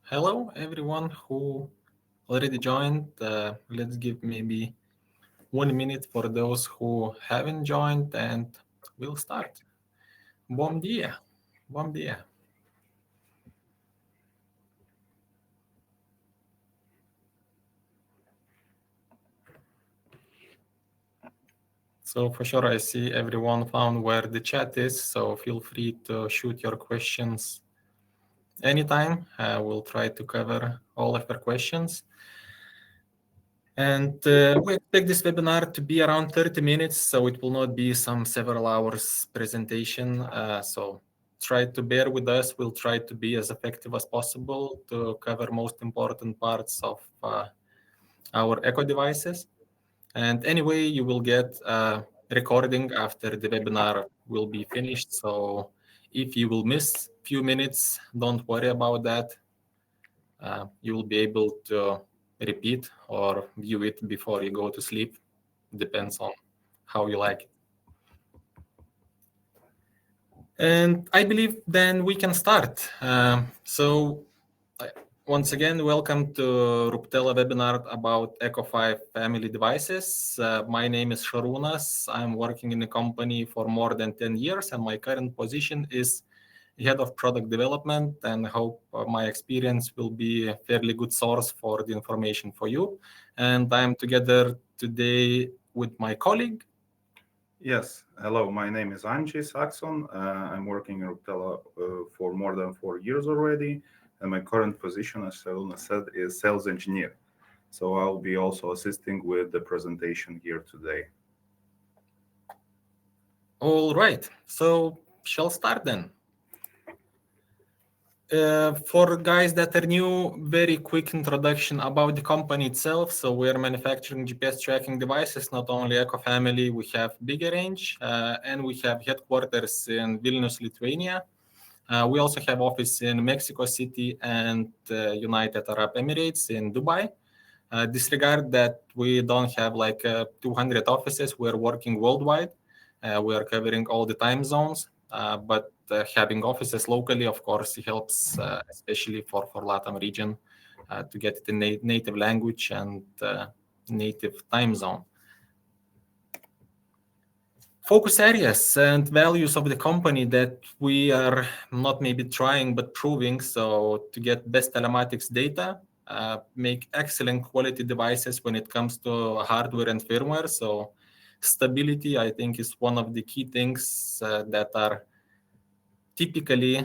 Hello, everyone who already joined. Let's give maybe 1 minute for those who haven't joined, and we'll start. Bom dia. Bom dia. So for sure, I see everyone found where the chat is, so feel free to shoot your questions anytime. We'll try to cover all of your questions. And we expect this webinar to be around 30 minutes, so it will not be some several hours presentation. So try to bear with us. We'll try to be as effective as possible to cover most important parts of our eco devices. And anyway, you will get a recording after the webinar will be finished. So if you will miss a few minutes, don't worry about that. You will be able to repeat or view it before you go to sleep. Depends on how you like it. And I believe then we can start. Once again, welcome to Ruptela webinar about Eco5 family devices. My name is Sharunas. I'm working in the company for more than 10 years, and my current position is head of product development, and hope my experience will be a fairly good source for the information for you. And I'm together today with my colleague. Yes, hello, my name is Anji Saxon. I'm working in Ruptela for more than 4 years already, and my current position, as Selena said, is sales engineer. So I'll be also assisting with the presentation here today. All right, so shall start then. For guys that are new, very quick introduction about the company itself. So we're manufacturing GPS tracking devices, not only Eco Family, we have bigger range, and we have headquarters in Vilnius, Lithuania. We also have office in Mexico City and United Arab Emirates in Dubai. Disregard that we don't have like 200 offices, we're working worldwide. We are covering all the time zones, but having offices locally, of course, helps, especially for LATAM region, to get the native language and native time zone. Focus areas and values of the company that we are not maybe trying but proving. So to get best telematics data, make excellent quality devices when it comes to hardware and firmware. So stability, I think, is one of the key things that are typically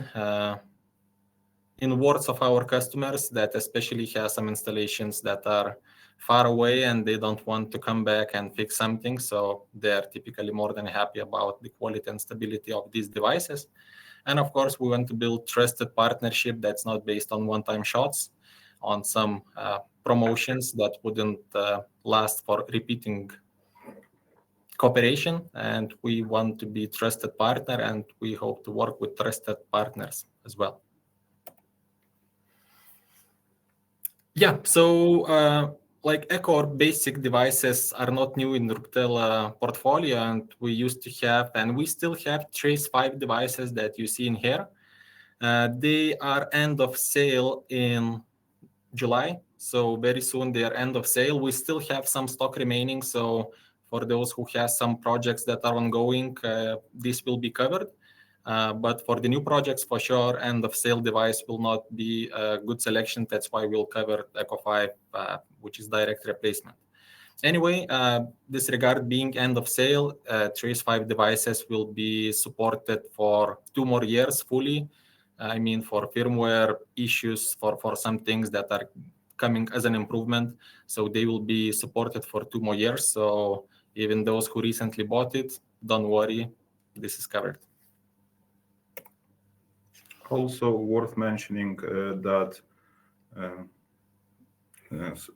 in words of our customers, that especially have some installations that are far away and they don't want to come back and fix something. So they're typically more than happy about the quality and stability of these devices. And of course, we want to build trusted partnership that's not based on one-time shots, on some promotions that wouldn't last for repeating cooperation. And we want to be trusted partner, and we hope to work with trusted partners as well. Yeah, so like Eco or basic devices are not new in the Ruptela portfolio, and we used to have, and we still have Trace5 devices that you see in here. They are end of sale in July, so very soon they are end of sale. We still have some stock remaining, so for those who have some projects that are ongoing, this will be covered. But for the new projects, for sure, end of sale device will not be a good selection. That's why we'll cover Eco5, which is direct replacement. Anyway, disregard being end of sale, Trace5 devices will be supported for 2 more years fully. I mean, for firmware issues, for some things that are coming as an improvement. So they will be supported for 2 more years. So even those who recently bought it, don't worry, this is covered. Also worth mentioning that,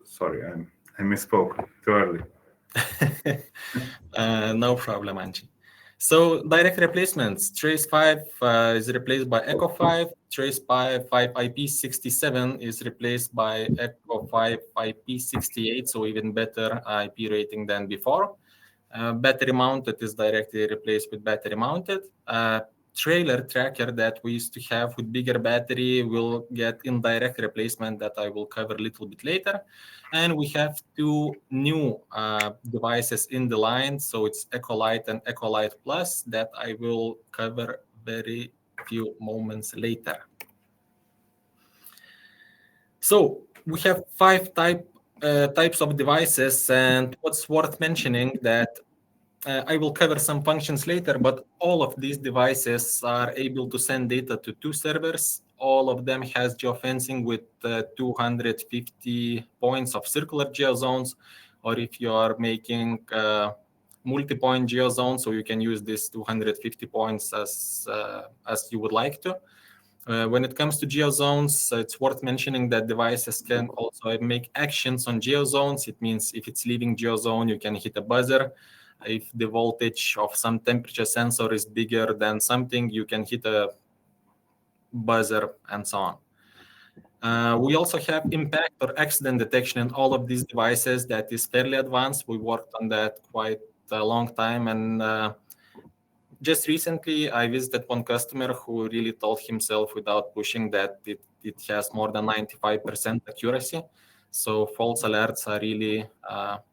sorry, I misspoke too early. No problem, Anji. So direct replacements, Trace5 is replaced by Eco5, Trace5 IP67 is replaced by Eco5 IP68, so even better IP rating than before. Battery mounted is directly replaced with battery mounted. trailer tracker that we used to have with bigger battery will get indirect replacement that I will cover a little bit later. And we have two new devices in the line. So it's Eco-Lite and Eco-Lite Plus that I will cover very few moments later. So we have five types of devices, and what's worth mentioning that I will cover some functions later, but all of these devices are able to send data to two servers. All of them has geofencing with 250 points of circular geozones, or if you are making multi-point geozones, so you can use this 250 points as you would like to. When it comes to geozones, it's worth mentioning that devices can also make actions on geozones. It means if it's leaving geozone, you can hit a buzzer. If the voltage of some temperature sensor is bigger than something, you can hit a buzzer and so on. We also have impact or accident detection in all of these devices. That is fairly advanced. We worked on that quite a long time, and just recently, I visited one customer who really told himself without pushing that it has more than 95% accuracy. So false alerts are really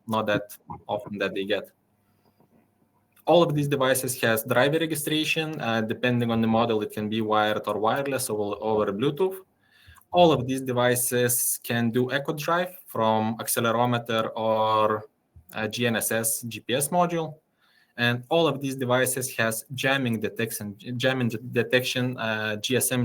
not that often that they get. All of these devices has driver registration. Depending on the model, it can be wired or wireless or over Bluetooth. All of these devices can do echo drive from accelerometer or GNSS GPS module. And all of these devices has jamming detection, GSM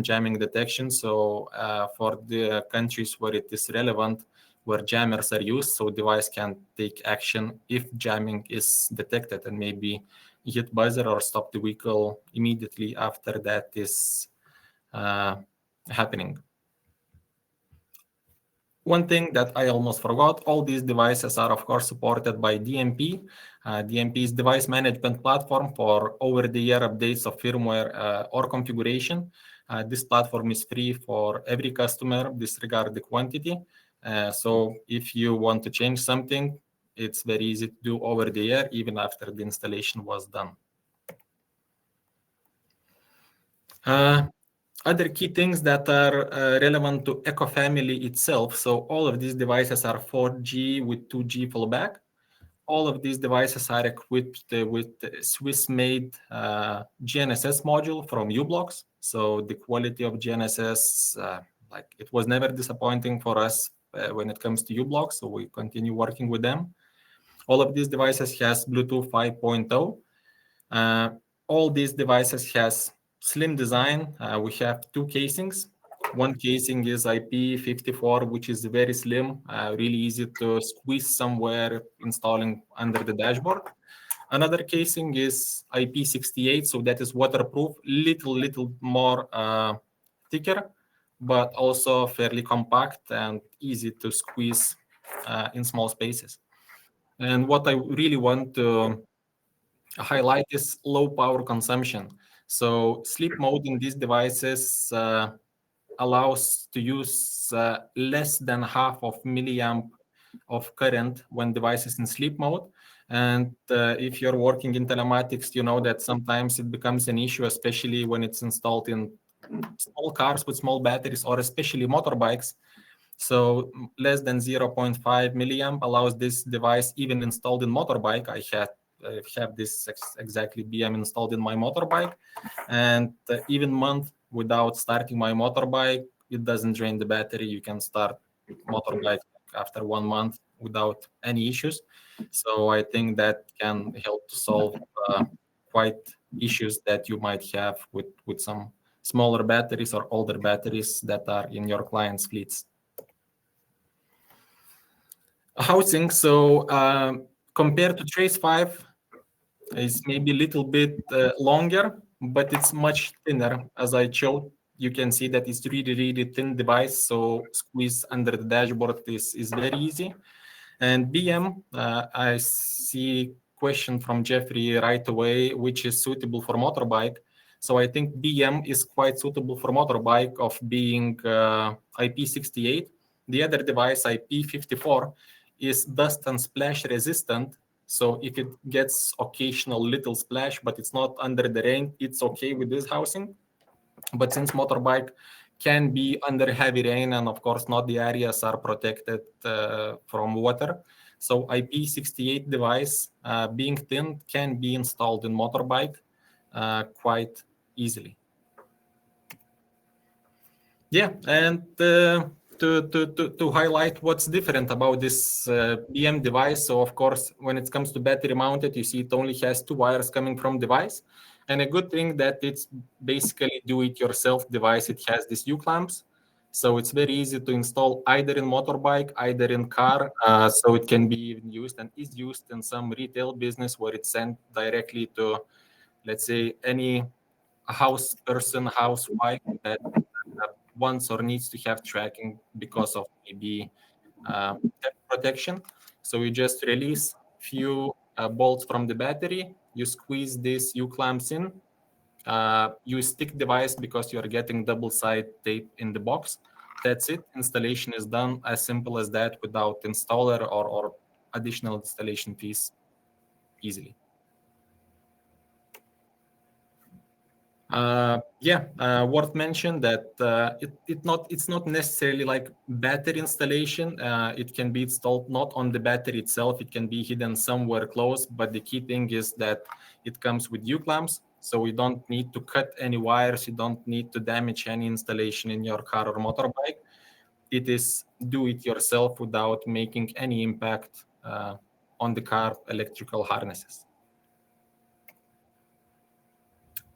jamming detection. So for the countries where it is relevant, where jammers are used, so device can take action if jamming is detected and maybe hit buzzer or stop the vehicle immediately after that is happening. One thing that I almost forgot, all these devices are, of course, supported by DMP. DMP is device management platform for over-the-air updates of firmware or configuration. This platform is free for every customer, disregard the quantity. So if you want to change something, it's very easy to do over the air, even after the installation was done. Other key things that are relevant to Eco Family itself. So all of these devices are 4G with 2G fallback. All of these devices are equipped with Swiss-made GNSS module from u-blox. So the quality of GNSS, like it was never disappointing for us when it comes to u-blox. So we continue working with them. All of these devices has Bluetooth 5.0. All these devices has slim design. We have two casings. One casing is IP54, which is very slim, really easy to squeeze somewhere installing under the dashboard. Another casing is IP68, so that is waterproof, little more thicker, but also fairly compact and easy to squeeze in small spaces. And what I really want to highlight is low power consumption. So sleep mode in these devices allows to use less than half of milliamp of current when device is in sleep mode. And if you're working in telematics, you know that sometimes it becomes an issue, especially when it's installed in small cars with small batteries or especially motorbikes. So less than 0.5 milliamp allows this device even installed in motorbike. I have this exactly BM installed in my motorbike, and even month without starting my motorbike, it doesn't drain the battery. You can start motorbike after 1 month without any issues. So I think that can help to solve quite issues that you might have with some smaller batteries or older batteries that are in your client's fleets. Housing, so compared to Trace5, is maybe a little bit longer, but it's much thinner. As I showed, you can see that it's really thin device, so squeeze under the dashboard is very easy. And BM, I see question from Jeffrey right away, which is suitable for motorbike. So I think BM is quite suitable for motorbike of being IP68. The other device, IP54, is dust and splash resistant, So if it gets occasional little splash, but it's not under the rain, it's okay with this housing. But since motorbike can be under heavy rain, and of course not the areas are protected from water, so IP68 device being thin can be installed in motorbike quite easily. Yeah, and to highlight what's different about this BM device. So of course, when it comes to battery mounted, you see it only has 2 wires coming from device. And a good thing that it's basically do-it-yourself device. It has these U-clamps. So it's very easy to install either in motorbike, either in car. So it can be even used and is used in some retail business where it's sent directly to, let's say, any house person, housewife that wants or needs to have tracking because of maybe theft protection. So you just release few bolts from the battery, you squeeze these U-clamps in, you stick device because you're getting double-side tape in the box. That's it. Installation is done as simple as that without installer or additional installation fees easily. Worth mention that it's not necessarily like battery installation. It can be installed not on the battery itself. It can be hidden somewhere close. But the key thing is that it comes with U-clamps, so you don't need to cut any wires. You don't need to damage any installation in your car or motorbike. It is do it yourself without making any impact on the car electrical harnesses.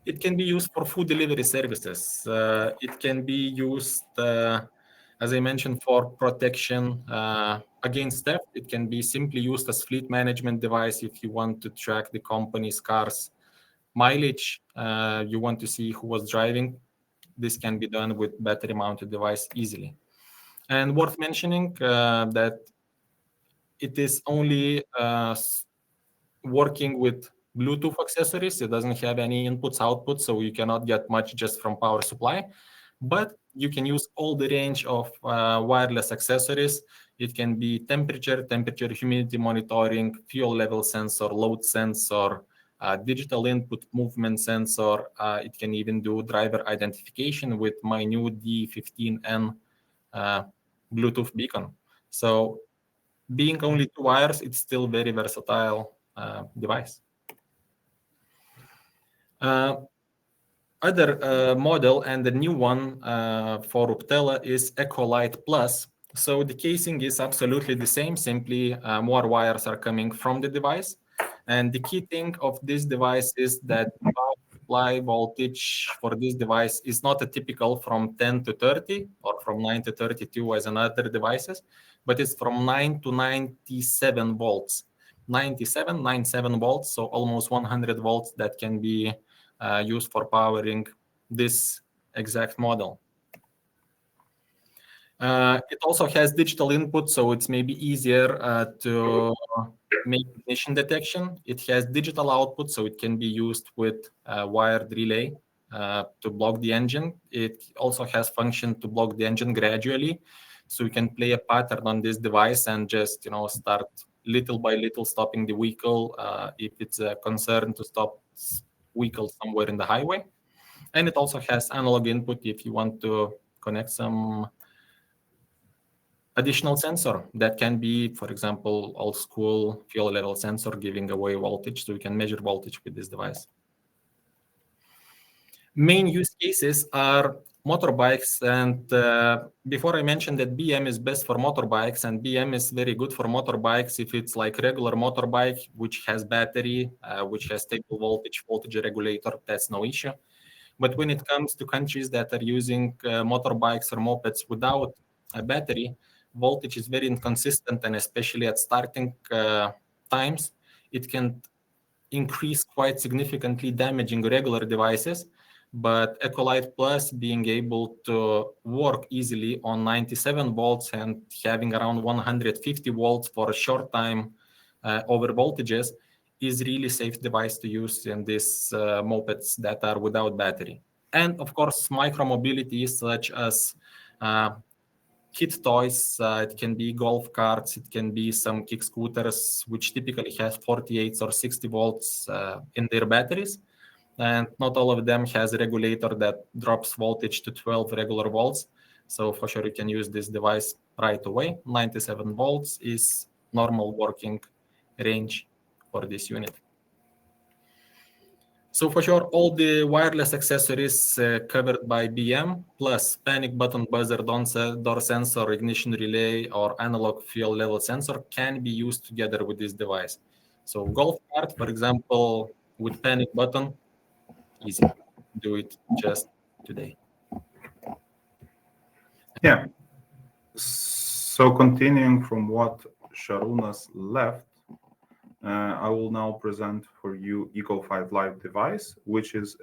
It can be used for food delivery services. It can be used, as I mentioned, for protection against theft. It can be simply used as fleet management device if you want to track the company's cars mileage. You want to see who was driving. This can be done with battery-mounted device easily. And worth mentioning that it is only working with Bluetooth accessories. It doesn't have any inputs, outputs, so you cannot get much just from power supply. But you can use all the range of wireless accessories. It can be temperature, humidity monitoring, fuel level sensor, load sensor, digital input movement sensor. It can even do driver identification with my new D15N Bluetooth beacon. So being only 2 wires, it's still very versatile device. Other model and the new one for Ruptela is Lite Plus. So the casing is absolutely the same, simply more wires are coming from the device. And the key thing of this device is that power supply voltage for this device is not a typical from 10 to 30 or from 9 to 32 as in other devices, but it's from 9 to 97 volts. 97 volts, so almost 100 volts that can be used for powering this exact model. It also has digital input, so it's maybe easier to make ignition detection. It has digital output, so it can be used with wired relay to block the engine. It also has function to block the engine gradually, so you can play a pattern on this device and just start little by little stopping the vehicle if it's a concern to stop vehicle somewhere in the highway. And it also has analog input if you want to connect some additional sensor that can be, for example, old school fuel level sensor giving away voltage, so you can measure voltage with this device. Main use cases are motorbikes, and before I mentioned that BM is best for motorbikes, and BM is very good for motorbikes if it's like regular motorbike which has battery, which has stable voltage regulator, that's no issue. But when it comes to countries that are using motorbikes or mopeds without a battery, voltage is very inconsistent, and especially at starting times, it can increase quite significantly, damaging regular devices. But Lite Plus being able to work easily on 97 volts and having around 150 volts for a short time over voltages is really safe device to use in these mopeds that are without battery. And of course, micromobility such as kid toys. It can be golf carts. It can be some kick scooters, which typically have 48 or 60 volts in their batteries. And not all of them has a regulator that drops voltage to 12 regular volts. So for sure, you can use this device right away. 97 volts is normal working range for this unit. So for sure, all the wireless accessories covered by BM, plus panic button, buzzer, door sensor, ignition relay, or analog fuel level sensor can be used together with this device. So golf cart, for example, with panic button, easy. Do it just today. Yeah. So continuing from what Sharunas left, I will now present for you Eco5 Lite device, which is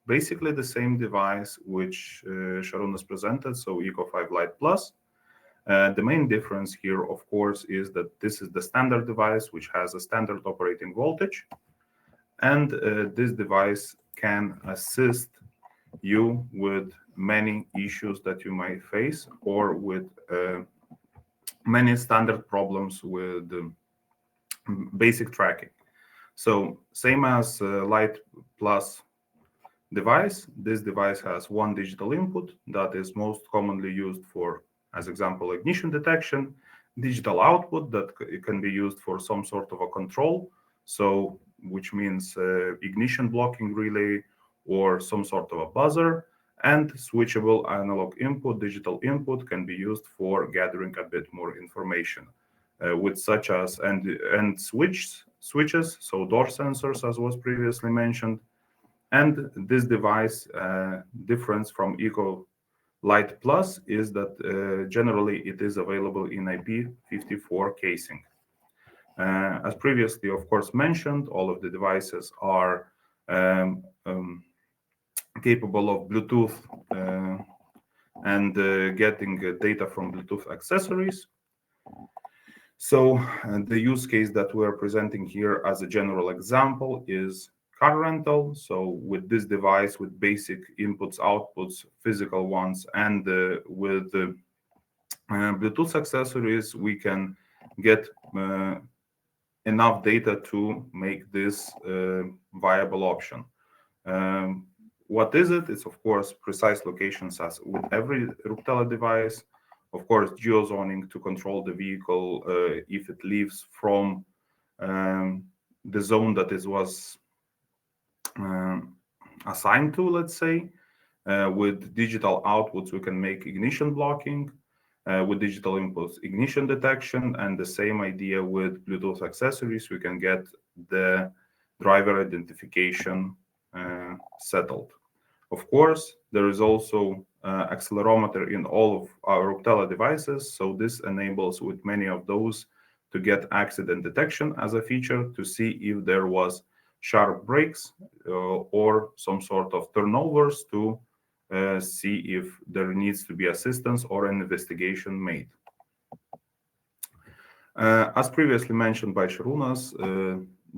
basically the same device which Sharunas presented, so Eco5 Lite Plus. The main difference here, of course, is that this is the standard device, which has a standard operating voltage. And this device can assist you with many issues that you might face, or with many standard problems with basic tracking. So same as Lite Plus device, this device has one digital input that is most commonly used for, as example, ignition detection, digital output that can be used for some sort of a control, so which means ignition blocking relay or some sort of a buzzer, and switchable analog input, digital input can be used for gathering a bit more information with such as and switches, so door sensors, as was previously mentioned. And this device difference from Eco Lite Plus is that generally it is available in IP54 casing. As previously, of course, mentioned, all of the devices are capable of Bluetooth and getting data from Bluetooth accessories. So the use case that we are presenting here as a general example is car rental. So with this device, with basic inputs, outputs, physical ones, and with Bluetooth accessories, we can get enough data to make this viable option. What is it? It's, of course, precise locations as with every Ruptela device. Of course, geozoning to control the vehicle if it leaves from the zone that it was assigned to, let's say. With digital outputs, we can make ignition blocking. With digital inputs, ignition detection, and the same idea with Bluetooth accessories, we can get the driver identification settled. Of course, there is also accelerometer in all of our Ruptela devices, so this enables with many of those to get accident detection as a feature to see if there was sharp brakes or some sort of turnovers to see if there needs to be assistance or an investigation made. As previously mentioned by Sharunas,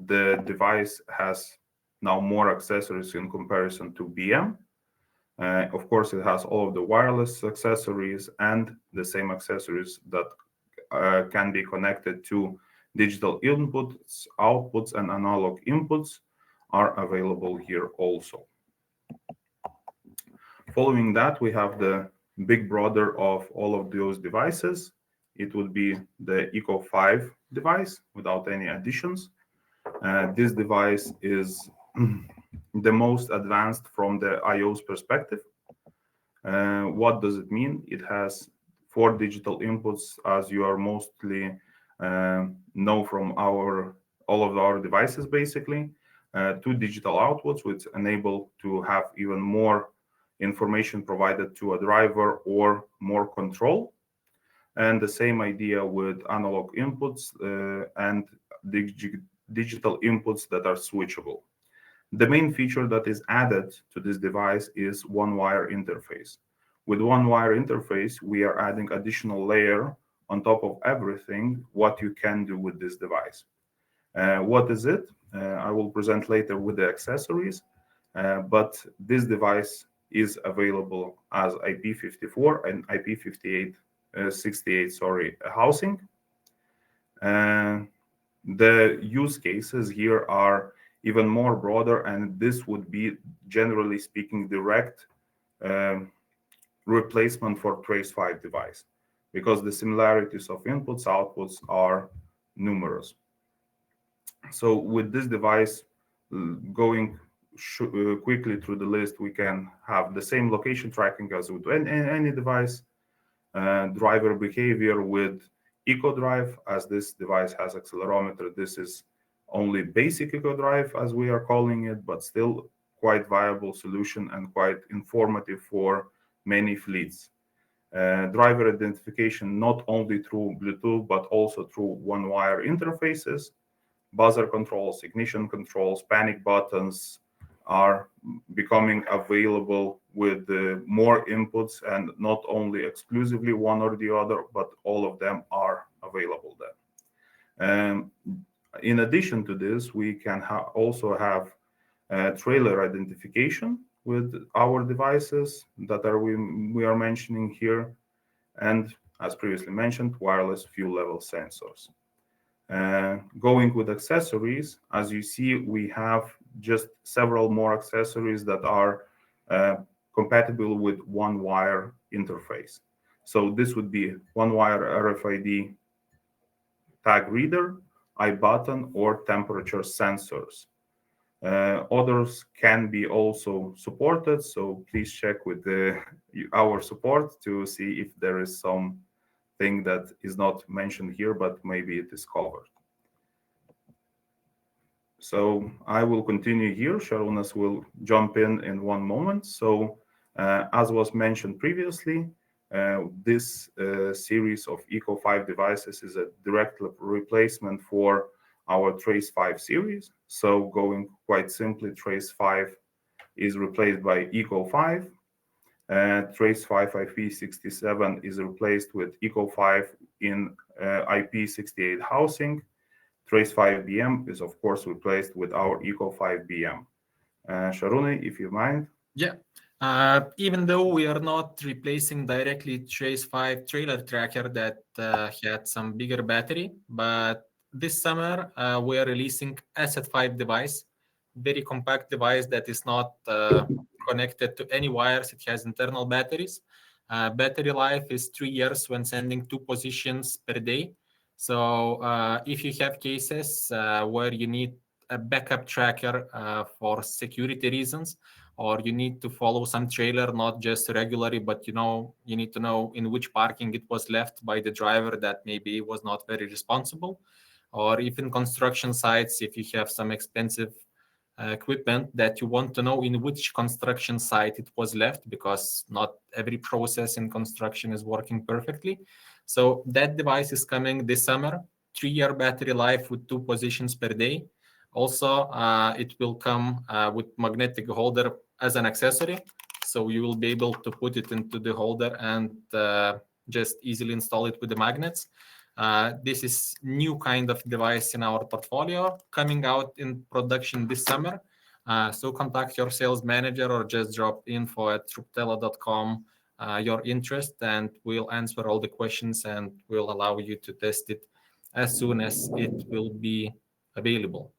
the device has now more accessories in comparison to BM. Of course, it has all of the wireless accessories and the same accessories that can be connected to digital inputs, outputs, and analog inputs are available here also. Following that, we have the big brother of all of those devices. It would be the Eco5 device without any additions. This device is the most advanced from the iOS perspective. What does it mean? It has 4 digital inputs, as you are mostly know from all of our devices, basically. 2 digital outputs, which enable to have even more information provided to a driver or more control. And the same idea with analog inputs and digital inputs that are switchable. The main feature that is added to this device is one-wire interface. With one-wire interface, we are adding additional layer on top of everything what you can do with this device. What is it? I will present later with the accessories, but this device is available as IP54 and IP58 housing. The use cases here are even more broader, and this would be, generally speaking, direct replacement for Trace5 device, because the similarities of inputs, outputs are numerous. So with this device, going quickly through the list, we can have the same location tracking as with any device, driver behavior with Eco5, as this device has accelerometer. This is only basic Eco5, as we are calling it, but still quite viable solution and quite informative for many fleets. Driver identification not only through Bluetooth, but also through one-wire interfaces. Buzzer controls, ignition controls, panic buttons are becoming available with more inputs, and not only exclusively one or the other, but all of them are available there. In addition to this, we can also have trailer identification with our devices that we are mentioning here, and as previously mentioned, wireless fuel level sensors. Going with accessories, as you see, we have just several more accessories that are compatible with one-wire interface. So this would be one-wire RFID tag reader, iButton, or temperature sensors. Others can be also supported, so please check with our support to see if there is something that is not mentioned here, but maybe it is covered. So I will continue here. Šarūnas will jump in one moment. So as was mentioned previously, this series of Eco5 devices is a direct replacement for our Trace5 series. So going quite simply, Trace5 is replaced by Eco5. Trace5 IP67 is replaced with Eco5 in IP68 housing. Trace5 BM is, of course, replaced with our Eco5 BM. Šarūnai, if you mind. Yeah. Even though we are not replacing directly Trace5 trailer tracker that had some bigger battery, but this summer we are releasing Asset5 device, very compact device that is not connected to any wires. It has internal batteries. Battery life is 3 years when sending 2 positions per day. So if you have cases where you need a backup tracker for security reasons, or you need to follow some trailer, not just regularly, but you need to know in which parking it was left by the driver that maybe was not very responsible, or even construction sites, if you have some expensive equipment that you want to know in which construction site it was left, because not every process in construction is working perfectly. So that device is coming this summer, 3-year battery life with 2 positions per day. Also, it will come with magnetic holder as an accessory. So you will be able to put it into the holder and just easily install it with the magnets. This is new kind of device in our portfolio coming out in production this summer. So contact your sales manager or just drop info@ruptela.com your interest, and we'll answer all the questions and we'll allow you to test it as soon as it will be available.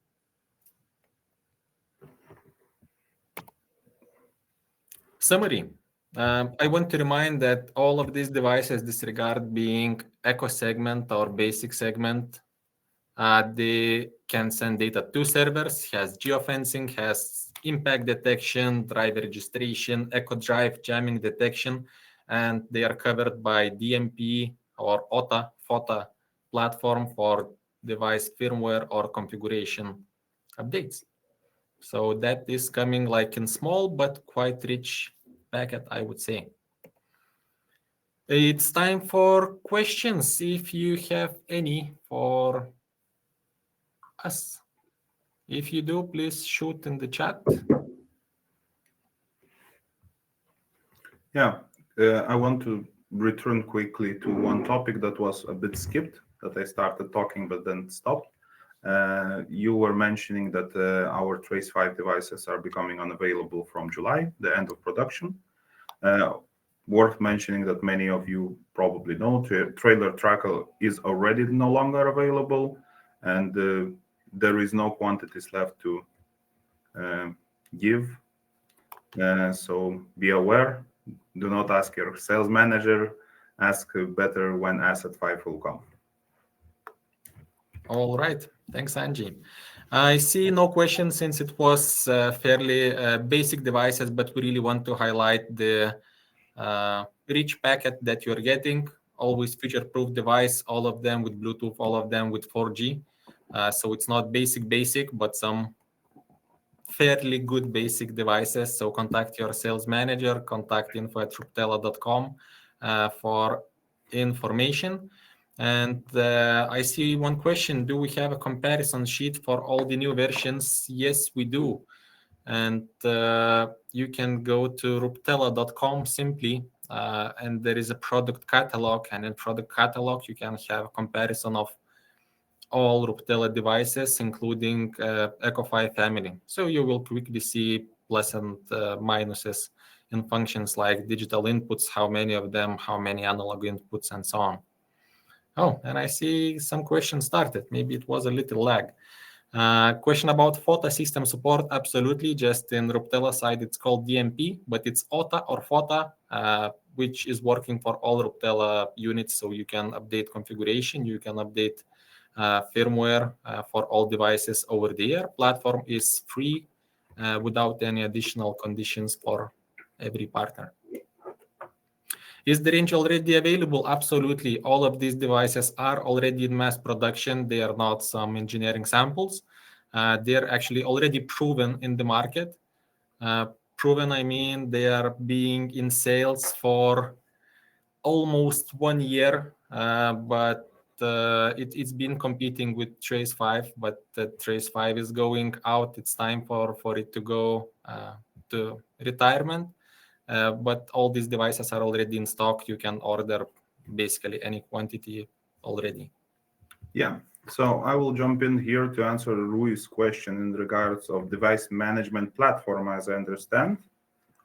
Summary. I want to remind that all of these devices disregard being eco segment or basic segment. They can send data to servers, has geofencing, has impact detection, driver registration, Eco5 jamming detection, and they are covered by DMP or FOTA platform for device firmware or configuration updates. So that is coming like in small but quite rich packet, I would say. It's time for questions, if you have any for us. If you do, please shoot in the chat. Yeah, I want to return quickly to one topic that was a bit skipped, that I started talking but then stopped. You were mentioning that our Trace5 devices are becoming unavailable from July, the end of production. Worth mentioning that many of you probably know trailer tracker is already no longer available, and there is no quantities left to give. So be aware. Do not ask your sales manager. Ask better when Asset 5 will come. All right. Thanks, Angie. I see no questions since it was fairly basic devices, but we really want to highlight the rich packet that you're getting. Always future-proof device, all of them with Bluetooth, all of them with 4G. So it's not basic, but some fairly good basic devices. So contact your sales manager, contact info@ruptela.com for information. And I see one question. Do we have a comparison sheet for all the new versions? Yes, we do. And you can go to ruptela.com simply, and there is a product catalog. And in product catalog, you can have a comparison of all Ruptela devices, including Eco5 Family. So you will quickly see plus and minuses in functions like digital inputs, how many of them, how many analog inputs, and so on. Oh, and I see some questions started. Maybe it was a little lag. Question about FOTA system support. Absolutely. Just in Ruptela side, it's called DMP, but it's OTA or FOTA, which is working for all Ruptela units. So you can update configuration, you can update firmware for all devices over the air. Platform is free without any additional conditions for every partner. Is the range already available? Absolutely. All of these devices are already in mass production. They are not some engineering samples. They're actually already proven in the market. Proven, I mean, they are being in sales for almost 1 year, but it's been competing with Trace5, but Trace5 is going out. It's time for it to go to retirement. But all these devices are already in stock. You can order basically any quantity already. Yeah, so I will jump in here to answer Rui's question in regards of device management platform, as I understand.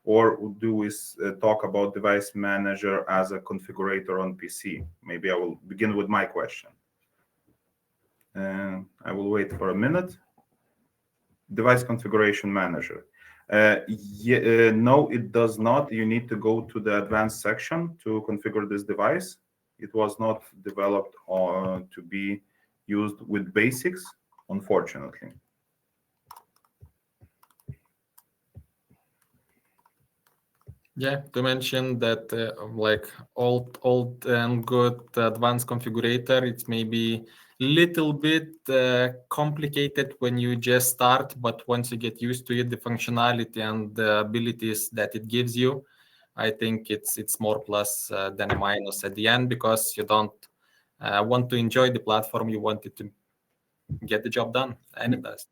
Or do we talk about device manager as a configurator on PC? Maybe I will begin with my question. I will wait for a minute. Device configuration manager. No, it does not. You need to go to the advanced section to configure this device. It was not developed to be used with basics, unfortunately. Yeah, to mention that like old and good advanced configurator, it's maybe little bit complicated when you just start, but once you get used to it, the functionality and the abilities that it gives you, I think it's more plus than a minus at the end, because you don't want to enjoy the platform, you want it to get the job done, and it does.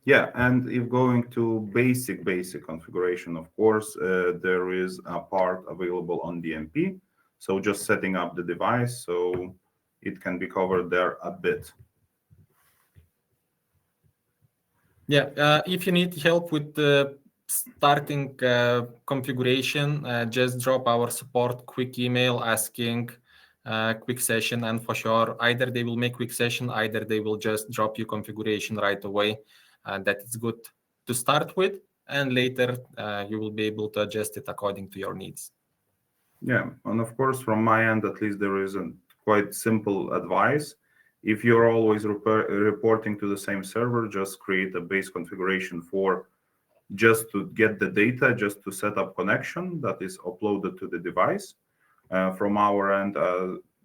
Yeah, and if going to basic configuration, of course, there is a part available on DMP. So just setting up the device, so it can be covered there a bit. Yeah, if you need help with the starting configuration, just drop our support quick email asking quick session, and for sure, either they will make quick session, either they will just drop you configuration right away. That is good to start with, and later you will be able to adjust it according to your needs. Yeah, and of course, from my end, at least there is a quite simple advice. If you're always reporting to the same server, just create a base configuration for just to get the data, just to set up connection that is uploaded to the device. From our end,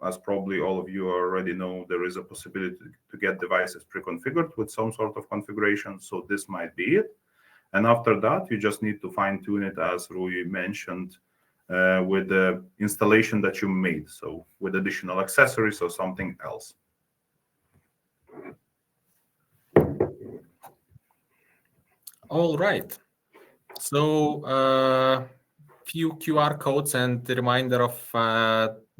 as probably all of you already know, there is a possibility to get devices pre-configured with some sort of configuration. So this might be it. And after that, you just need to fine tune it, as Rui mentioned, with the installation that you made. So with additional accessories or something else. All right. So few QR codes and the reminder of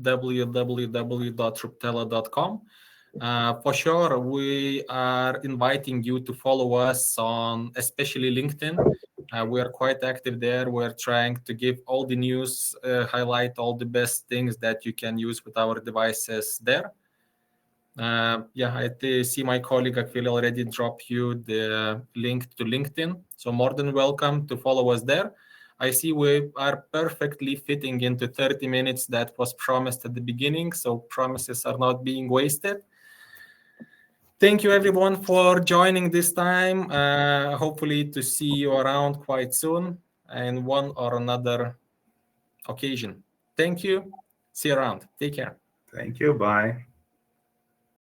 www.ruptela.com. For sure, we are inviting you to follow us on especially LinkedIn. We are quite active there. We're trying to give all the news, highlight all the best things that you can use with our devices there. I see my colleague Akvile already dropped you the link to LinkedIn. So more than welcome to follow us there. I see we are perfectly fitting into 30 minutes that was promised at the beginning. So promises are not being wasted. Thank you everyone for joining this time. Hopefully to see you around quite soon and one or another occasion. Thank you. See you around. Take care. Thank you. Bye.